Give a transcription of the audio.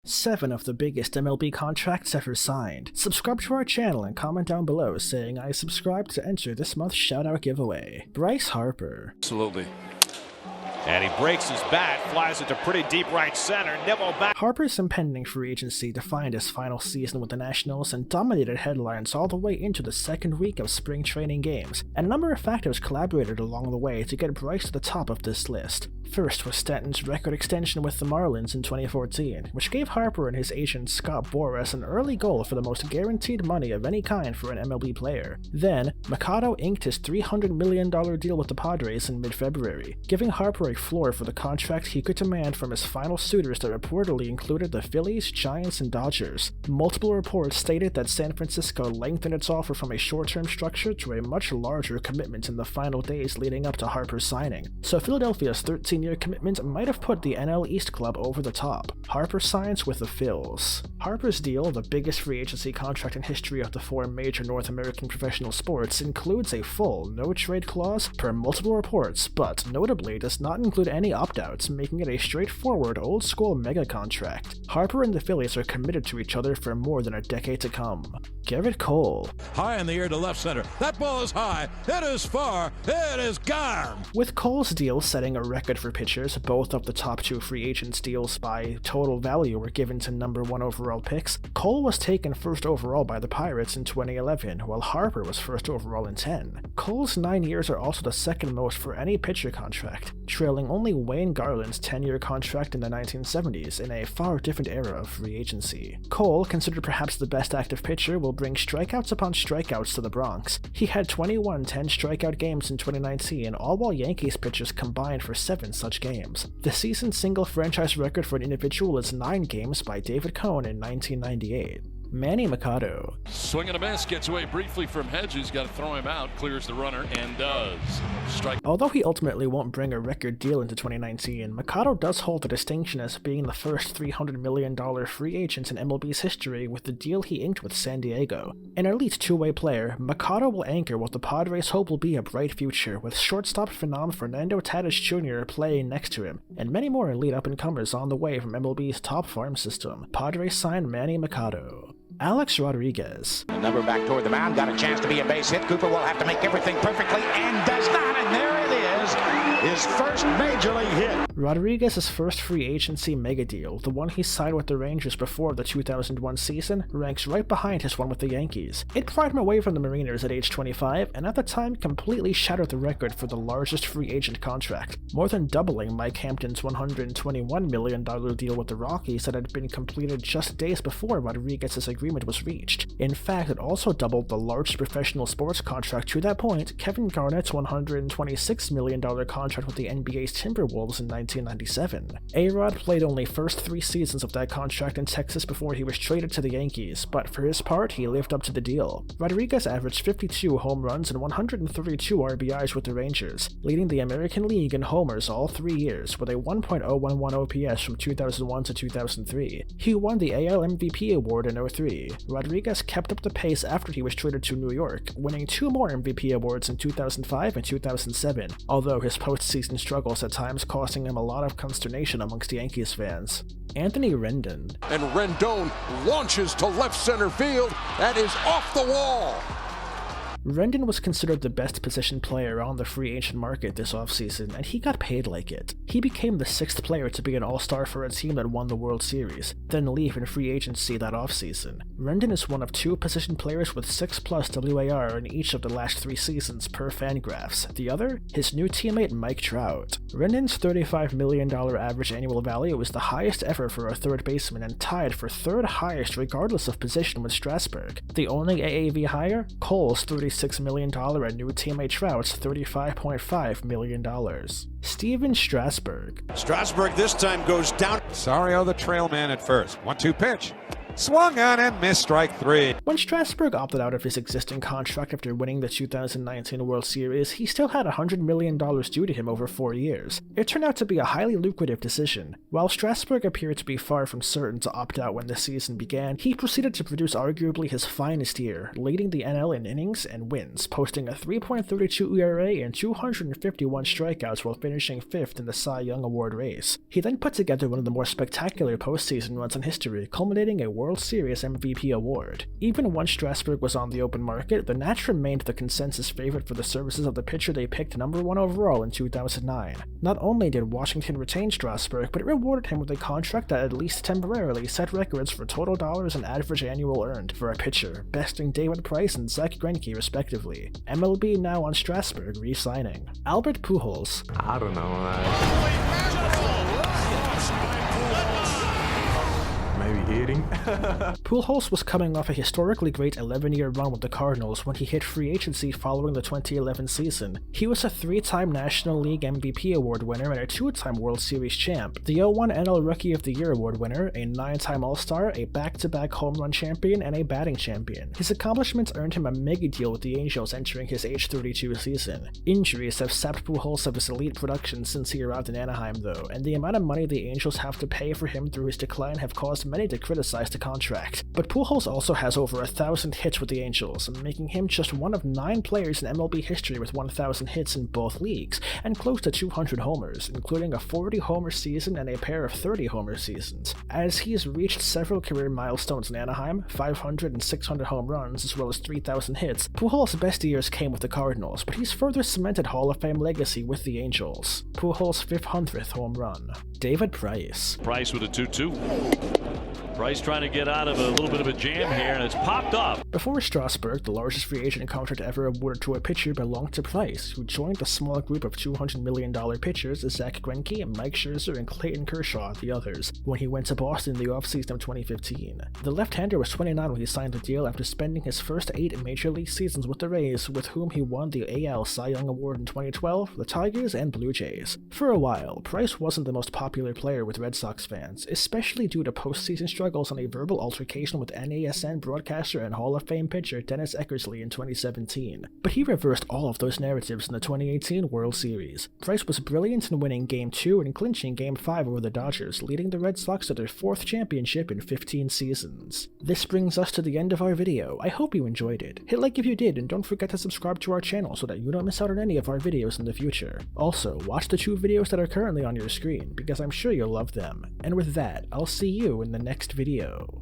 7 of the biggest MLB contracts ever signed. Subscribe to our channel and comment down below saying I subscribed to enter this month's shoutout giveaway. Bryce Harper. Absolutely. And he breaks his bat, flies it to pretty deep right center, nibble back. Harper's impending free agency defined his final season with the Nationals and dominated headlines all the way into the second week of spring training games, and a number of factors collaborated along the way to get Bryce to the top of this list. First was Stanton's record extension with the Marlins in 2014, which gave Harper and his agent Scott Boras an early goal for the most guaranteed money of any kind for an MLB player. Then, Machado inked his $300 million deal with the Padres in mid-February, giving Harper a floor for the contract he could demand from his final suitors that reportedly included the Phillies, Giants, and Dodgers. Multiple reports stated that San Francisco lengthened its offer from a short-term structure to a much larger commitment in the final days leading up to Harper's signing, so Philadelphia's 13-year commitment might have put the NL East club over the top. Harper signs with the Phils. Harper's deal, the biggest free agency contract in history of the 4 major North American professional sports, includes a full no-trade clause per multiple reports, but notably does not include any opt-outs, making it a straightforward old-school mega contract. Harper and the Phillies are committed to each other for more than a decade to come. Garrett Cole. High in the air to left center. That ball is high. It is far. It is gone. With Cole's deal setting a record for pitchers, both of the top 2 free agents' deals by total value were given to number 1 overall picks. Cole was taken first overall by the Pirates in 2011, while Harper was first overall in 10. Cole's 9 years are also the second most for any pitcher contract, trailing only Wayne Garland's 10-year contract in the 1970s in a far different era of free agency. Cole, considered perhaps the best active pitcher, will bring strikeouts upon strikeouts to the Bronx. He had 21 10-strikeout games in 2019, all while Yankees pitchers combined for 7 such games. The season single franchise record for an individual is 9 games by David Cone in 1998. Manny Machado. Swing and a miss, gets away briefly from Hedges, got to throw him out, clears the runner, and does. Strike. Although he ultimately won't bring a record deal into 2019, Machado does hold the distinction as being the first $300 million free agent in MLB's history with the deal he inked with San Diego. An elite two-way player, Machado will anchor what the Padres hope will be a bright future, with shortstop phenom Fernando Tatis Jr. playing next to him, and many more elite up-and-comers on the way from MLB's top farm system. Padres signed Manny Machado. Alex Rodriguez. The number back toward the mound, got a chance to be a base hit. Cooper will have to make everything perfectly, and does not, and there it is, his first major league hit. Rodriguez's first free agency mega deal, the one he signed with the Rangers before the 2001 season, ranks right behind his one with the Yankees. It pried him away from the Mariners at age 25, and at the time completely shattered the record for the largest free agent contract, more than doubling Mike Hampton's $121 million deal with the Rockies that had been completed just days before Rodriguez's agreement was reached. In fact, it also doubled the largest professional sports contract to that point, Kevin Garnett's $126 million contract with the NBA's Timberwolves in 1997. A-Rod played only first 3 seasons of that contract in Texas before he was traded to the Yankees, but for his part, he lived up to the deal. Rodriguez averaged 52 home runs and 132 RBIs with the Rangers, leading the American League in homers all 3 years, with a 1.011 OPS from 2001 to 2003. He won the AL MVP award in 2003. Rodriguez kept up the pace after he was traded to New York, winning 2 more MVP awards in 2005 and 2007, although his postseason struggles at times costing him a lot of consternation amongst Yankees fans. Anthony Rendon. And Rendon launches to left center field. That is off the wall. Rendon was considered the best position player on the free agent market this offseason, and he got paid like it. He became the 6th player to be an all-star for a team that won the World Series, then leave in free agency that offseason. Rendon is one of 2 position players with 6+ WAR in each of the last 3 seasons per Fangraphs. The other? His new teammate Mike Trout. Rendon's $35 million average annual value is the highest ever for a third baseman and tied for 3rd highest regardless of position with Strasburg. The only AAV higher? Cole's $36 million and new teammate Trout's $35.5 million. Steven Strasburg. Strasburg this time goes down. Sario the trail man at first. 1-2 pitch. Swung on and missed strike 3. When Strasburg opted out of his existing contract after winning the 2019 World Series, he still had $100 million due to him over 4 years. It turned out to be a highly lucrative decision. While Strasburg appeared to be far from certain to opt out when the season began, he proceeded to produce arguably his finest year, leading the NL in innings and wins, posting a 3.32 ERA and 251 strikeouts while finishing 5th in the Cy Young Award race. He then put together one of the more spectacular postseason runs in history, culminating a World Series MVP award. Even once Strasburg was on the open market, the Nats remained the consensus favorite for the services of the pitcher they picked #1 overall in 2009. Not only did Washington retain Strasburg, but it rewarded him with a contract that at least temporarily set records for total dollars and average annual earned for a pitcher, besting David Price and Zach Greinke respectively. MLB now on Strasburg re-signing. Albert Pujols. I don't know. Maybe hitting. Pujols was coming off a historically great 11-year run with the Cardinals when he hit free agency following the 2011 season. He was a 3-time National League MVP award winner and a 2-time World Series champ, the 01 NL Rookie of the Year award winner, a 9-time All-Star, a back-to-back home run champion, and a batting champion. His accomplishments earned him a mega deal with the Angels entering his age 32 season. Injuries have sapped Pujols of his elite production since he arrived in Anaheim though, and the amount of money the Angels have to pay for him through his decline have caused many to criticize the contract. But Pujols also has over 1,000 hits with the Angels, making him just one of 9 players in MLB history with 1,000 hits in both leagues, and close to 200 homers, including a 40-homer season and a pair of 30-homer seasons. As he has reached several career milestones in Anaheim, 500 and 600 home runs, as well as 3,000 hits, Pujols' best years came with the Cardinals, but he's further cemented Hall of Fame legacy with the Angels. Pujols' 500th home run. David Price. Price with a 2-2. Price trying to get out of a little bit of a jam here, and it's popped up. Before Strasburg, the largest free agent contract ever awarded to a pitcher belonged to Price, who joined the small group of $200 million pitchers as Zach Greinke, Mike Scherzer, and Clayton Kershaw, the others, when he went to Boston in the offseason of 2015. The left-hander was 29 when he signed the deal after spending his first 8 major league seasons with the Rays, with whom he won the AL Cy Young Award in 2012, the Tigers, and Blue Jays. For a while, Price wasn't the most popular player with Red Sox fans, especially due to postseason struggles on a verbal altercation with NASN broadcaster and Hall of Fame pitcher Dennis Eckersley in 2017. But he reversed all of those narratives in the 2018 World Series. Price was brilliant in winning Game 2 and clinching Game 5 over the Dodgers, leading the Red Sox to their 4th championship in 15 seasons. This brings us to the end of our video. I hope you enjoyed it. Hit like if you did, and don't forget to subscribe to our channel so that you don't miss out on any of our videos in the future. Also, watch the 2 videos that are currently on your screen, because I'm sure you'll love them. And with that, I'll see you in the next video.